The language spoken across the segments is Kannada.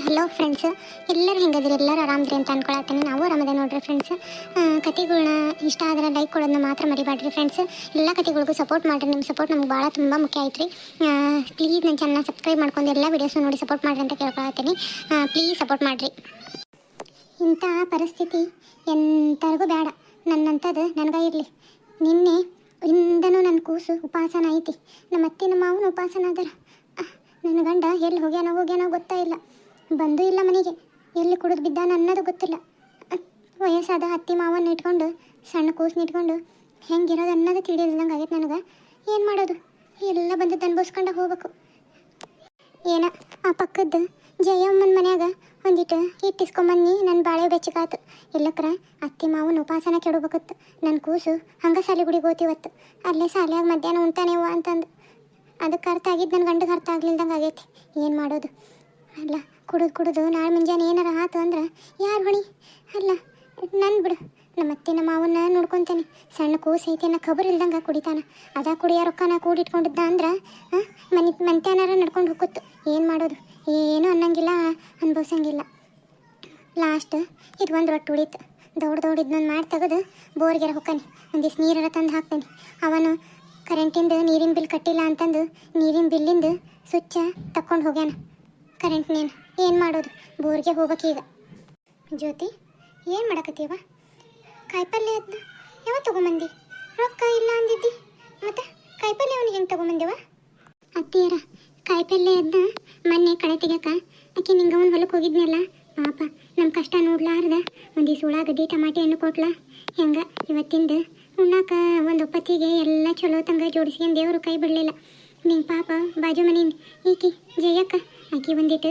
ಹಲೋ ಫ್ರೆಂಡ್ಸ್, ಎಲ್ಲರೂ ಹೆಂಗದಿರಿ? ಎಲ್ಲರೂ ಆರಾಮ್ರಿ ಅಂತ ಅನ್ಕೊಳತ್ತೀನಿ. ನಾವು ಆರಾಮದೆ ನೋಡ್ರಿ ಫ್ರೆಂಡ್ಸ್. ಕತೆಗಳನ್ನ ಇಷ್ಟ ಆದರೆ ಲೈಕ್ ಕೊಡೋದನ್ನ ಮಾತ್ರ ಮರಿಬೇಡ್ರಿ ಫ್ರೆಂಡ್ಸ್. ಎಲ್ಲ ಕತೆಗಳಿಗೂ ಸಪೋರ್ಟ್ ಮಾಡಿರಿ. ನಿಮ್ಮ ಸಪೋರ್ಟ್ ನಮ್ಗೆ ಭಾಳ ತುಂಬ ಮುಖ್ಯ ಐತ್ರಿ. ಪ್ಲೀಸ್ ನನ್ನ ಚಾನಲ್ ಸಬ್ಸ್ಕ್ರೈಬ್ ಮಾಡ್ಕೊಂಡು ಎಲ್ಲ ವೀಡಿಯೋಸ್ನ ನೋಡಿ ಸಪೋರ್ಟ್ ಮಾಡಿರಿ ಅಂತ ಕೇಳ್ಕೊಳತ್ತೀನಿ. ಪ್ಲೀಸ್ ಸಪೋರ್ಟ್ ಮಾಡಿರಿ. ಇಂಥ ಪರಿಸ್ಥಿತಿ ಎಂಥರಿಗೂ ಬೇಡ. ನನ್ನಂಥದ್ದು ನನಗೆ ಇರಲಿ. ನಿನ್ನೆ ಇಂದನೂ ನನ್ನ ಕೂಸು ಉಪಾಸನ ಐತಿ. ನಮ್ಮ ಅತ್ತೆ ನಮ್ಮ ಮಾವನ ಉಪಾಸನ ಅದರ. ನನ್ನ ಗಂಡ ಎಲ್ಲಿ ಹೋಗ್ಯಾನೋ ಗೊತ್ತಾ ಇಲ್ಲ. ಬಂದೂ ಇಲ್ಲ ಮನೆಗೆ. ಎಲ್ಲಿ ಕುಡಿದು ಬಿದ್ದಾನ ಅನ್ನೋದು ಗೊತ್ತಿಲ್ಲ. ವಯಸ್ಸಾದ ಅತ್ತಿ ಮಾವನ್ನ ಇಟ್ಕೊಂಡು ಸಣ್ಣ ಕೂಸನ್ನ ಇಟ್ಕೊಂಡು ಹೆಂಗಿರೋದು ಅನ್ನೋದು ತಿಳಿಯಲ್ದಂಗೆ ಆಗೈತೆ ನನಗೆ. ಏನು ಮಾಡೋದು? ಎಲ್ಲ ಬಂದದ್ದು ಅನ್ಭವಿಸ್ಕೊಂಡು ಹೋಗ್ಬೇಕು. ಏನ ಆ ಪಕ್ಕದ್ದು ಜಯಮ್ಮನ ಮನ್ಯಾಗ ಒಂದಿಟ್ಟು ಇಟ್ಟಿಸ್ಕೊಂಬನ್ನಿ. ನನ್ನ ಬಾಳೆ ಬೆಚ್ಚಗಾತು. ಇಲ್ಲಕ್ರ ಅತ್ತಿ ಮಾವನ ಉಪಾಸನ ಕೆಡಬೇಕತ್ತು. ನನ್ನ ಕೂಸು ಹಂಗೆ ಸಾಲಿಗುಡಿಗೆ ಹೋತಿವತ್ತು. ಅಲ್ಲೇ ಸಾಲಿಯಾಗ ಮಧ್ಯಾಹ್ನ ಉಣ್ತಾನೇವ ಅಂತಂದು. ಅದಕ್ಕೆ ಅರ್ಥ ಆಗಿದ್ದು ನನ್ನ ಗಂಡಿಗೆ ಅರ್ಥ ಆಗ್ಲಿಲ್ದಂಗೆ ಆಗೈತಿ. ಏನು ಮಾಡೋದು? ಅಲ್ಲ, ಕುಡಿದು ನಾಳೆ ಮುಂಜಾನೆ ಏನಾರ ಆತು ಅಂದ್ರೆ ಯಾರು ಹೊಣಿ? ಅಲ್ಲ, ನನ್ನ ಬಿಡು. ನಮ್ಮ ಅತ್ತೆ ನಮ್ಮ ಮಾವನ್ನ ನೋಡ್ಕೊತಾನೆ. ಸಣ್ಣ ಕೂಸು ಐತೆ ಅನ್ನೋ ಖಬರ್ ಇಲ್ದಂಗೆ ಕುಡಿತಾನ. ಅದ ಕುಡಿಯೋ ರೊಕ್ಕನ ಕೂಡಿಟ್ಕೊಂಡಿದ್ದ ಅಂದ್ರೆ ಮಂತ್ಯಾನಾರ ನಡ್ಕೊಂಡು ಹೋಗುತ್ತು. ಏನು ಮಾಡೋದು? ಏನೂ ಅನ್ನಂಗಿಲ್ಲ, ಅನ್ಭವಿಸಂಗಿಲ್ಲ. ಲಾಸ್ಟ್ ಇದು ಒಂದು ರೊಟ್ಟಿ ಉಳಿತು. ದೌಡಿದ್ನೊಂದು ಮಾಡಿ ತೆಗೆದು ಬೋರ್ಗೆರ ಹೊಕ್ಕಾನೆ. ಒಂದಿಷ್ಟು ನೀರಾರ ತಂದು ಹಾಕ್ತಾನೆ. ಅವನು ಕರೆಂಟಿಂದು ನೀರಿನ ಬಿಲ್ ಕಟ್ಟಿಲ್ಲ ಅಂತಂದು ನೀರಿನ ಬಿಲ್ಲಿಂದು ಸ್ವಿಚ್ಚ ತಕ್ಕೊಂಡು ಹೋಗ್ಯಾನ ಕರೆಂಟ್ನೇನು. ಏನು ಮಾಡೋದು? ಬೋರ್ಗೆ ಹೋಗ್ಬೇಕೀಗ. ಜ್ಯೋತಿ, ಏನು ಮಾಡಕತ್ತೀವ? ಕಾಯಿಪಲ್ಲೆ ಅದನ್ನ ಯಾವ ತೊಗೊಂಬಂದಿ? ರೊಕ್ಕ ಇಲ್ಲ ಅಂದಿದ್ದಿ, ಮತ್ತು ಕಾಯಿಪಲ್ಲೆ ಅವನಿಗೆ ಹೆಂಗೆ ತೊಗೊಂಬಂದಿವ? ಅತ್ತಿಯರ ಕಾಯಿಪಲ್ಲೆ ಅದನ್ನ ಮೊನ್ನೆ ಕಳೆ ತೆಗ್ಯಾಕ ಆಕೆ ನಿಂಗೆ ಅವನು ಹೊಲಕ್ಕೆ ಹೋಗಿದ್ನಲ್ಲ ಪಾಪ. ನಮ್ಮ ಕಷ್ಟ ನೋಡ್ಲಾರ್ದ ಒಂದಿಷ್ಟು ಉಳ್ಳಾಗಡ್ಡಿ ಟಮಾಟೆ ಹಣ್ಣು ಕೊಟ್ಲ. ಹೆಂಗೆ ಇವತ್ತಿಂದು ಉಣ್ಣಾಕ ಒಂದು ಒಪ್ಪತ್ತಿಗೆ ಎಲ್ಲ ಚಲೋ ತಂಗ ಜೋಡಿಸ್ಕೊಂಡು ದೇವರು ಕೈ ಬಿಡಲಿಲ್ಲ. ನಿಂಗೆ ಪಾಪ ಬಾಜು ಮನೆ ಈಕಿ ಜಯಕ್ಕ ಆಕಿ ಒಂದಿಟ್ಟು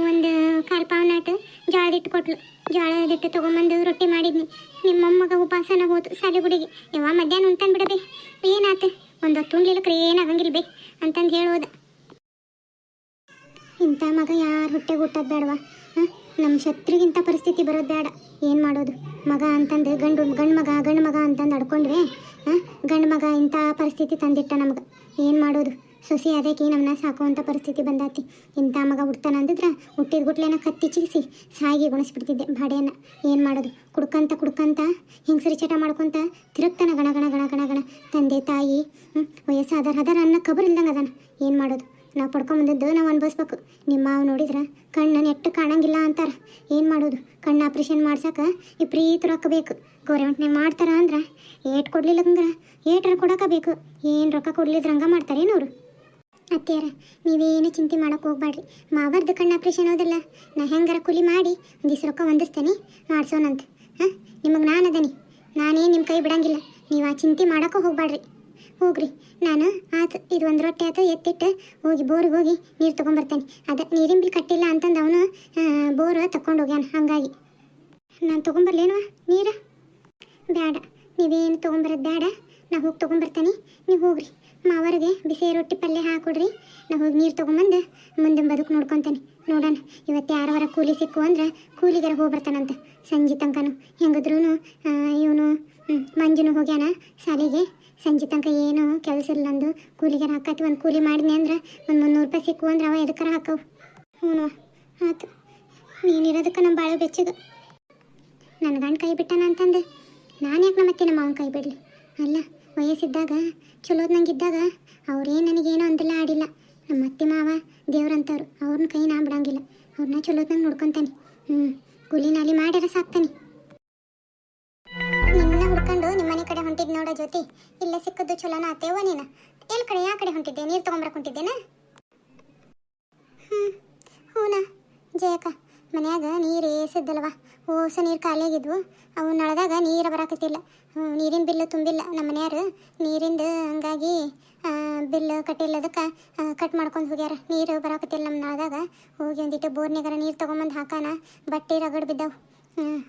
ಒಂದು ಕಾಲು ಪಾವನಾಟು ಜೋಳದಿಟ್ಟು ಕೊಟ್ಲು. ಜೋಳದಿಟ್ಟು ತೊಗೊಂಬಂದು ರೊಟ್ಟಿ ಮಾಡಿದ್ನಿ. ನಿಮ್ಮ ಮೊಮ್ಮಗ ಉಪಾಸನ ಹೋತು ಸಾಲಿಗುಡಿಗೆ. ಯಾವ ಮಧ್ಯಾಹ್ನ ಉಂಟಾನ್ ಬಿಡಬೇ. ಏನಾತು? ಒಂದು ಹೊತ್ತು ಉಣ್ಲಿಲ್ಲಕ್ರೆ ಏನಾಗಂಗಿಲ್ಲ ಬೇ ಅಂತಂದು ಹೇಳೋದ. ಇಂಥ ಮಗ ಯಾರು ಹೊಟ್ಟೆಗೆ ಹುಟ್ಟೋದು ಬೇಡವಾ? ನಮ್ಮ ಶತ್ರುಗಿಂತ ಪರಿಸ್ಥಿತಿ ಬರೋದು ಬೇಡ. ಏನು ಮಾಡೋದು? ಮಗ ಅಂತಂದು ಗಂಡು ಮಗ ಅಂತಂದು ಅಡ್ಕೊಂಡ್ರೆ ಗಂಡು ಮಗ ಇಂಥ ಪರಿಸ್ಥಿತಿ ತಂದಿಟ್ಟ ನಮ್ಗೆ. ಏನು ಮಾಡೋದು? ಸೊಸಿ ಅದಕ್ಕೆ ನಮ್ಮನ್ನ ಸಾಕುವಂಥ ಪರಿಸ್ಥಿತಿ ಬಂದಾತಿ. ಇಂಥ ಮಗ ಹುಡ್ತಾನ ಅಂದಿದ್ರೆ ಹುಟ್ಟಿದ ಗುಟ್ಲೇನ ಕತ್ತಿ ಚಿಗಿಸಿ ಸಾಯಿಗೆ ಗುಣಿಸ್ಬಿಡ್ತಿದ್ದೆ ಬಾಡಿಯನ್ನು. ಏನು ಮಾಡೋದು? ಕುಡ್ಕಂತ ಹಿಂಗ್ಸರಿ ಚಟ ಮಾಡ್ಕೊತ ತಿರುಗ್ತಾನ ಗಣ. ತಂದೆ ತಾಯಿ ವಯಸ್ಸಾದರ ಹದರ ಅನ್ನೋ ಖಬರ್ ಇಲ್ದಂಗೆ ಅದಾನ. ಏನು ಮಾಡೋದು? ನಾವು ಪಡ್ಕೊಂಬಂದದ್ದು ನಾವು ಅನ್ಭವಿಸ್ಬೇಕು. ನಿಮ್ಮ ಮಾವು ನೋಡಿದ್ರೆ ಕಣ್ಣು ನೆಟ್ಟು ಕಾಣಂಗಿಲ್ಲ ಅಂತಾರೆ. ಏನು ಮಾಡೋದು? ಕಣ್ಣು ಆಪ್ರೇಷನ್ ಮಾಡ್ಸಕ್ಕೆ ವಿಪರೀತ ರೊಕ್ಕ ಬೇಕು. ಗೌರ್ಮೆಂಟ್ನಾಗ ಮಾಡ್ತಾರ ಅಂದ್ರೆ ಏಟು ಕೊಡ್ಲಿಲ್ಲಂದ್ರೆ ಏಟರ ಕೊಡೋಕಬೇಕು. ಏನು ರೊಕ್ಕ ಕೊಡ್ಲಿದ್ರೆ ಹಂಗೆ ಮಾಡ್ತಾರೇನವರು? ಅತ್ತೆಯರ ನೀವೇನು ಚಿಂತೆ ಮಾಡೋಕೆ ಹೋಗ್ಬೇಡ್ರಿ. ಮಾವರ್ದು ಕಣ್ಣು ಆಪ್ರೇಷನ್ ಹೋದಿಲ್ಲ. ನಾ ಹೆಂಗಾರ ಕೂಲಿ ಮಾಡಿ ಒಂದಿಷ್ಟು ರೊಕ್ಕ ಹೊಂದಿಸ್ತೇನೆ, ಮಾಡಿಸೋಣಂತ. ನಿಮಗೆ ನಾನು ಅದನಿ. ನಾನೇನು ನಿಮ್ಮ ಕೈ ಬಿಡಂಗಿಲ್ಲ. ನೀವು ಆ ಚಿಂತೆ ಮಾಡೋಕೆ ಹೋಗ್ಬೇಡ್ರಿ. ಹೋಗ್ರಿ. ನಾನು ಆತು ಇದು ಒಂದು ರೊಟ್ಟಿ ಆತು ಎತ್ತಿಟ್ಟು ಹೋಗಿ ಬೋರಿಗೆ ಹೋಗಿ ನೀರು ತೊಗೊಂಬರ್ತೇನೆ. ಅದ ನೀರಿನ ಬಿಲ್ ಕಟ್ಟಿಲ್ಲ ಅಂತಂದು ಅವನು ಬೋರ್ ತಗೊಂಡು ಹೋಗ್ಯಾನ. ಹಾಗಾಗಿ ನಾನು ತೊಗೊಂಬರ್ಲೇನುವ ನೀರು? ಬೇಡ, ನೀವೇನು ತೊಗೊಂಬರೋದು ಬೇಡ. ನಾ ಹೋಗಿ ತೊಗೊಂಬರ್ತೇನೆ. ನೀವು ಹೋಗ್ರಿ. ಮಾವರಿಗೆ ಬಿಸಿ ರೊಟ್ಟಿ ಪಲ್ಯ ಹಾಕೊಡ್ರಿ. ನಾ ಹೋಗಿ ನೀರು ತೊಗೊಂಬಂದು ಮುಂದೆ ಬದುಕು ನೋಡ್ಕೊತೇನೆ. ನೋಡೋಣ ಇವತ್ತು ಯಾರವರ ಕೂಲಿ ಸಿಕ್ಕು ಅಂದ್ರೆ ಕೂಲಿಗಾರ ಹೋಗ್ಬರ್ತಾನಂತೆ ಸಂಜೆ ತನಕನು. ಹೆಂಗಿದ್ರೂ ಇವನು ಮಂಜುನು ಹೋಗ್ಯಾನ ಶಾಲೆಗೆ. ಸಂಜೆ ತನಕ ಏನು ಕೆಲಸ ಇಲ್ಲ ಅಂದು ಕೂಲಿಗಾರ ಹಾಕತ್ತಿ. ಒಂದು ಕೂಲಿ ಮಾಡಿದ್ನಿ ಅಂದ್ರೆ ಒಂದು 300 ರೂಪಾಯಿ ಸಿಕ್ಕು ಅಂದ್ರೆ ಅವ ಎದಕ್ಕಾರ ಹಾಕವು. ಹ್ಞೂ ಆಯ್ತು. ನೀನಿರೋದಕ್ಕೆ ನಮ್ಮ ಬಾಳೆ ಬೆಚ್ಚಗೆ. ನನ್ನ ಗಂಡ ಕೈ ಬಿಟ್ಟಾನ ಅಂತಂದು ನಾನು ಯಾಕೆ ನಮ್ಮ ಅತ್ತೆ ನಮ್ಮ ಮಾವನ ಕೈ ಬಿಡಲಿ? ಅಲ್ಲ, ವಯಸ್ಸಿದ್ದಾಗ ಚಲೋದ್ನಂಗಿದ್ದಾಗ ಅವ್ರೇನು ನನಗೇನೋ ಅಂದಿಲ್ಲ ಆಡಿಲ್ಲ. ನಮ್ಮ ಅತ್ತೆ ಮಾವ ದೇವ್ರಂತವ್ರು. ಅವ್ರನ್ನ ಕೈ ನಾ ಬಿಡಂಗಿಲ್ಲ. ಅವ್ರನ್ನ ಚಲೋದ್ನಂಗೆ ನೋಡ್ಕೊತಾನೆ. ಕೂಲಿ ನಾಲಿ ಮಾಡ್ಯಾರ ಸಾಕ್ತಾನೆ. ನಿನ್ನ ಹುಡ್ಕೊಂಡು ನಿಮ್ಮ ಮನೆ ಕಡೆ ಹೊಂಟಿದ್ದು ನೋಡೋ ಜ್ಯೋತಿ. ಇಲ್ಲೇ ಸಿಕ್ಕದ್ದು ಚಲೋನ ಆತೇವ ನೀನು? ಎಲ್ಲಿ ಕಡೆ ಯಾವ ಕಡೆ ಹೊಂಟಿದ್ದೆ? ನೀರು ತೊಗೊಂಬರಕ್ಕೆ ಹೊಂಟಿದ್ದೇನೆ. ಹೂನಾ ಜಯಕ್ಕ, ಮನ್ಯಾಗ ನೀರು ಏಸಿದ್ದಲ್ವ. ಓಸ ನೀರು ಖಾಲಿಯಾಗಿದ್ವು. ಅವು ನಳದಾಗ ನೀರು ಬರಾಕತ್ತಿಲ್ಲ. ನೀರಿನ ಬಿಲ್ಲು ತುಂಬಿಲ್ಲ ನಮ್ಮ ಮನೆಯವರು. ನೀರಿಂದು ಹಂಗಾಗಿ ಬಿಲ್ ಕಟ್ಟಿಲ್ಲದಕ್ಕೆ ಕಟ್ ಮಾಡ್ಕೊಂಡು ಹೋಗ್ಯಾರ. ನೀರು ಬರಾಕತ್ತಿಲ್ಲ ನಮ್ಮ ನಳದಾಗ. ಹೋಗಿ ಒಂದಿಟ್ಟು ಬೋರ್ನಿಗಾರ ನೀರು ತೊಗೊಂಬಂದು ಹಾಕಾನ. ಬಟ್ಟೆ ರಗಡ್ ಬಿದ್ದಾವು.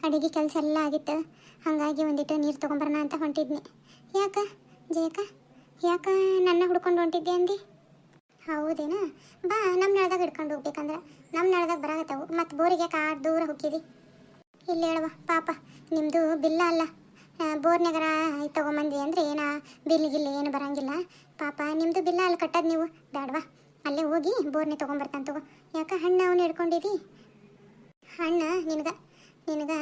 ಅಡುಗೆ ಕೆಲಸ ಎಲ್ಲ ಆಗಿತ್ತು. ಹಾಗಾಗಿ ಒಂದಿಟ್ಟು ನೀರು ತೊಗೊಂಬರೋಣ ಅಂತ ಹೊಂಟಿದ್ನಿ. ಯಾಕ ಜಯಕ್ಕ, ಯಾಕ ನನ್ನ ಹುಡ್ಕೊಂಡು ಹೊಂಟಿದ್ದೆ ಅಂದು? ಹೌದೇನಾ? ಬಾ, ನಮ್ಮ ನಳದಾಗ ಹಿಡ್ಕೊಂಡು ಹೋಗ್ಬೇಕಂದ್ರೆ ನಮ್ಮ ನಳದಾಗ ಬರಾಕತ್ತಾವು. ಮತ್ತು ಬೋರಿಗೆ ಕಾಡು ದೂರ ಹೋಗಿದಿ. ಇಲ್ಲಿ ಹೇಳುವ ಪಾಪ, ನಿಮ್ಮದು ಬಿಲ್ಲ ಅಲ್ಲ ಬೋರ್ನಾಗರ ತೊಗೊಂಬಂದ್ವಿ ಅಂದರೆ ಏನ ಬಿಲ್ ಗಿಲ್ಲ ಏನು ಬರೋಂಗಿಲ್ಲ. ಪಾಪ ನಿಮ್ಮದು ಬಿಲ್ಲ ಅಲ್ಲಿ ಕಟ್ಟೋದು ನೀವು ಬೇಡವಾ? ಅಲ್ಲೇ ಹೋಗಿ ಬೋರ್ನೆ ತೊಗೊಂಬರ್ತಾನೆ ತಗೋ. ಯಾಕೆ ಹಣ್ಣು ಅವನು ಹಿಡ್ಕೊಂಡಿದ್ದಿ? ಹಣ್ಣು ನಿನಗೆ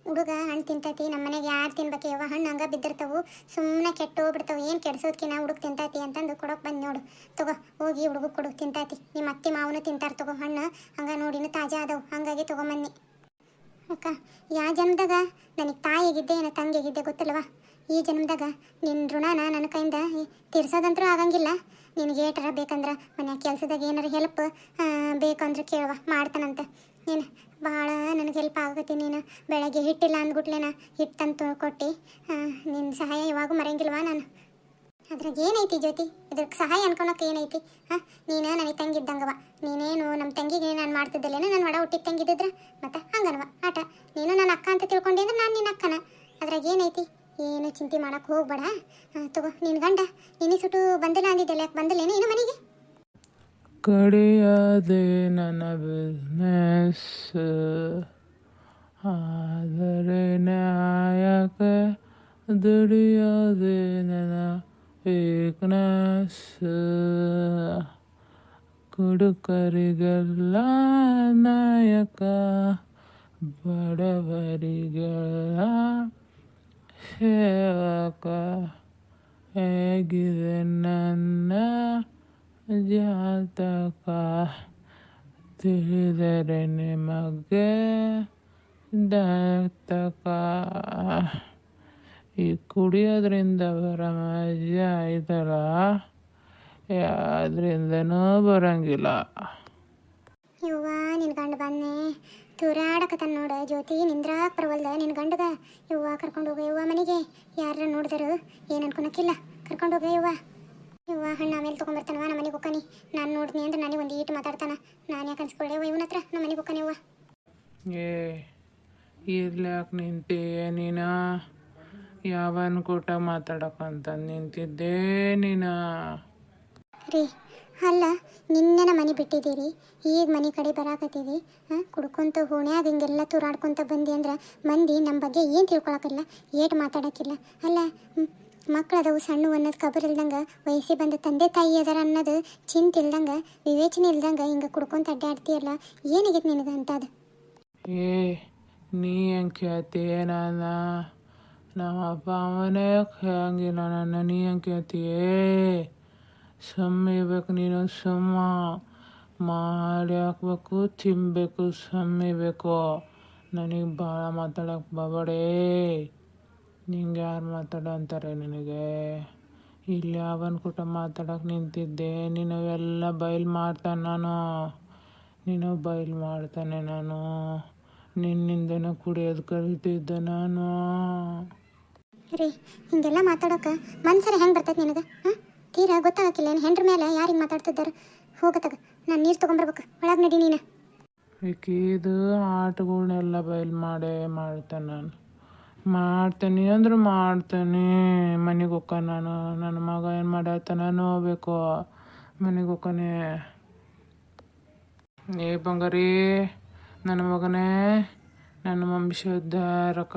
ಹುಡುಗ ಹಣ್ಣು ತಿಂತೈತಿ. ನಮ್ಮ ಮನೆಗೆ ಯಾರು ತಿನ್ಬೇಕು ಯಾವ ಹಣ್ಣು ಹಂಗೆ ಬಿದ್ದಿರ್ತಾವು, ಸುಮ್ಮನೆ ಕೆಟ್ಟು ಹೋಗ್ಬಿಡ್ತಾವೆ, ಏನು ಕೆಡ್ಸೋದ್ಕಿನ ಹುಡುಗ ತಿಂತೈತಿ ಅಂತಂದು ಕೊಡೋಕೆ ಬಂದು ನೋಡು. ತಗೋ ಹೋಗಿ ಹುಡುಗ ಕೊಡು, ತಿಂತೈತಿ. ನಿಮ್ಮ ಅತ್ತೆ ಮಾವನು ತಿಂತಾರೆ ತಗೋ ಹಣ್ಣು, ಹಂಗೆ ನೋಡಿನ ತಾಜಾ ಅದಾವು, ಹಾಗಾಗಿ ತೊಗೊಂಬನ್ನಿ. ಅಕ್ಕ, ಯಾವ ಜನ್ಮದಾಗ ನನಗೆ ತಾಯಿಗಿದ್ದೆ ಏನೋ ತಂಗಿಗಿದ್ದೆ ಗೊತ್ತಿಲ್ವಾ? ಈ ಜನ್ಮದಾಗ ನಿನ್ನ ಋಣನ ನನ್ನ ಕೈಯಿಂದ ತೀರ್ಸೋದಂತೂ ಆಗಂಗಿಲ್ಲ. ನಿನಗೆ ಏಟರ ಬೇಕಂದ್ರೆ ಮನೆ ಕೆಲಸದಾಗ ಏನಾರು ಹೆಲ್ಪ್ ಬೇಕಂದ್ರೆ ಕೇಳುವ, ಮಾಡ್ತಾನಂತೆ. ನೀನು ಭಾಳ ನನಗೆ ಹೆಲ್ಪ್ ಆಗತ್ತೆ. ನೀನು ಬೆಳಗ್ಗೆ ಹಿಟ್ಟಿಲ್ಲ ಅಂದ್ಬಿಟ್ಲೇನ ಹಿಟ್ಟಂತೂ ಕೊಟ್ಟು ನಿನ್ನ ಸಹಾಯ ಯಾವಾಗೂ ಮರೆಯಂಗಿಲ್ವಾ ನಾನು? ಅದ್ರಾಗ ಏನೈತಿ ಜ್ಯೋತಿ? ಇದ್ರಾಗ ಸಹಾಯ ಅನ್ಕೊಳಕ್ಕೆ ಏನೈತಿ? ನೀನು ನನಗೆ ತಂಗಿದ್ದಂಗವ. ನೀನೇನು ನಮ್ಮ ತಂಗಿಗೆ ನಾನು ಮಾಡ್ತಿದ್ದಿಲ್ಲೇನೋ, ನನ್ನ ಒಡ ಹುಟ್ಟಿದ ತಂಗಿದ್ದಿದ್ರೆ ಮತ್ತೆ ಹಂಗನವ ಆಟ. ನೀನು ನನ್ನ ಅಕ್ಕ ಅಂತ ತಿಳ್ಕೊಂಡೆ ಅಂದ್ರೆ ನಾನು ನಿನ್ನ ಅಕ್ಕನ. ಅದ್ರಾಗ ಏನೈತಿ? ಏನು ಚಿಂತೆ ಮಾಡಕ್ಕೆ ಹೋಗ್ಬೇಡ. ತಗೋ ನಿನ್ನ ಗಂಡ ನಿನ್ನೆ ಸುಟ್ಟು ಬಂದಿಲ್ಲ ಅಂದಿದ್ದಲ್ಲ, ಯಾಕೆ ಬಂದಿಲ್ಲೇನು ಇನ್ನು ಮನೆಗೆ? ಕಡಿಯದೆ ನನ್ನ ಬಿಸ್ನೆಸ್, ಆದರೆ ನ್ಯಾಯಕ್ಕೆ ದುಡಿಯೋದೆ ನನ್ನ ವೀಕ್ನೆಸ್. ಕುಡುಕರಿಗೆಲ್ಲ ನಾಯಕ, ಬಡವರಿಗೆಲ್ಲ ಸೇವಕ. ಹೇಗಿದೆ ನನ್ನ ಜಾತಕ ತಿಳಿದರೆ ನಿಮಗೆ ದಾತಕ. ಈ ಕುಡಿಯೋದ್ರಿಂದ ಬರೋ ಮಜಾ ಐತಲ್ಲ, ಯಾವ್ದ್ರಿಂದನೂ ಬರಂಗಿಲ್ಲ. ಯವ್ವ ನಿನ್ನ ಗಂಡ ಬಂದೆ ತೂರಾಡಕತ್ತಾನ ನೋಡ ಜ್ಯೋತಿ, ನಿಂದ್ರಾಕ್ ಬರವಲ್ದ ನಿನ್ನ ಗಂಡಗ. ಯವ್ವ ಕರ್ಕೊಂಡು ಹೋಗ ಯವ್ವ ಮನೆಗೆ. ಯಾರ ನೋಡಿದರು ಏನು ಅನ್ಕೊಳಕ್ಕಿಲ್ಲ, ಕರ್ಕೊಂಡು ಹೋಗ ಯವ್ವ. ಯವ್ವ ಹಣ್ಣು ಆಮೇಲೆ ತೊಗೊಂಬರ್ತಾನವ, ನಮ್ಮ ಮನೆಗೆ ಹೋಗ್ತಾನೆ. ನಾನು ನೋಡ್ತೀನಿ ಅಂದ್ರೆ ನನಗೆ ಒಂದು ಈಟು ಮಾತಾಡ್ತಾನ. ನಾನು ಯಾಕೆ ಅನ್ಸ್ಕೊಳ್ಳೇವ ಇವನ ಹತ್ರ? ನಮ್ಮ ಮನೆಗೆ ಹೋಗ್ತಾನೆ ಯವ್ವ. ಇರ್ಲಾಕ್ ನಿಂತೆ ನೀನು? ಯಾವನ್ ಕೂಟ ಮಾತಾಡಕ್ಕಂತ ನಿಂತಿದ್ದೆ ನೀನು? ರೀ ಅಲ್ಲ, ನಿನ್ನೆನ ಮನೆ ಬಿಟ್ಟಿದ್ದೀರಿ, ಈಗ ಮನೆ ಕಡೆ ಬರಾಕತ್ತೀವಿ. ಕುಡ್ಕೊಂತ ಹೋಣ್ಯಾಗ ಹಿಂಗೆಲ್ಲ ತೂರಾಡ್ಕೊತ ಬಂದಿ ಅಂದ್ರೆ ಮಂದಿ ನಮ್ಮ ಬಗ್ಗೆ ಏನು ತಿಳ್ಕೊಳಕ್ಕಿಲ್ಲ, ಏಟು ಮಾತಾಡೋಕ್ಕಿಲ್ಲ. ಅಲ್ಲ ಮಕ್ಕಳದವು ಸಣ್ಣ ಅನ್ನೋದು ಕಬರ್ ಇಲ್ದಂಗೆ, ವಯಸ್ಸಿ ಬಂದ ತಂದೆ ತಾಯಿ ಅದರ ಅನ್ನೋದು ಚಿಂತೆ ಇಲ್ದಂಗೆ, ವಿವೇಚನೆ ಇಲ್ದಂಗೆ ಹಿಂಗೆ ಕುಡ್ಕೊಂತ ಅಡ್ಡಾಡ್ತೀಯಲ್ಲ, ಏನಾಗೈತೆ ನಿನಗೆ ಅಂತದು? ನೀ ಹೆಂಗೆ ಕೇಳ್ತೀಯ? ನಮ್ಮ ಅಪ್ಪ ಅಮ್ಮನೇ ಕೇಳಂಗಿಲ್ಲ ನನ್ನ, ನೀ ಹೆಂಗೆ ಕೇಳ್ತೀಯೇ? ಸಮ್ಮಿಬೇಕು ನೀನು, ಸಮ್ಮ ಮಾಡಿ ಹಾಕ್ಬೇಕು, ತಿನ್ಬೇಕು, ಸಮ್ಮಿಬೇಕು. ನನಗೆ ಭಾಳ ಮಾತಾಡೋಕೆ ಬರಬೇಡೇ. ನಿಂಗೆ ಯಾರು ಮಾತಾಡೋ ಅಂತಾರೆ ನಿನಗೆ? ಇಲ್ಲಿ ಅವನ ಕೂಟ ಮಾತಾಡೋಕೆ ನಿಂತಿದ್ದೆ, ನೀನು ಎಲ್ಲ ಬಯಲು ಮಾಡ್ತಾನೆ ನಾನು, ನೀನು ಬಯಲು ಮಾಡ್ತಾನೆ ನಾನು. ನಿನ್ನಿಂದನೇ ಕುಡಿಯೋದು ಕಲಿತಿದ್ದೆ ನಾನು. ರೀ ಹಿಂಗೆಲ್ಲ ಮಾತಾಡೋಕೆ ಮನ್ಸರ ಹೆಂಗೆ ಬರ್ತೈತೆ ನಿನಗೆ? ತೀರಾ ಗೊತ್ತಾಗಕ್ಕಿಲ್ಲ ಏನು? ಹೆಂಡ್ರ ಮೇಲೆ ಯಾರಿಗೆ ಮಾತಾಡ್ತಿದ್ದಾರೆ? ಹೋಗತ್ತಾಗ ನಾನು ನೀರು ತೊಗೊಂಬರ್ಬೇಕು, ಒಳಗೆ ನಡಿ ನೀನು. ಇದು ಆಟಗಳನ್ನೆಲ್ಲ ಬಯಲು ಮಾಡ್ತಾನೆ ನಾನು. ಮಾಡ್ತೀನಿ ಅಂದ್ರೆ ಮಾಡ್ತೀನಿ. ಮನೆಗೆ ಹೋಗ್ಕ ನಾನು, ನನ್ನ ಮಗ ಏನು ಮಾಡಾಡ್ತಾನೆ ನೋಡ್ಬೇಕು. ಮನೆಗೆ ಹೋಗ್ತಾನೆ. ಬಂಗಾರಿ ನನ್ನ ಮಗನೇ, ನನ್ನ ವಂಶೋದ್ಧಾರಕ.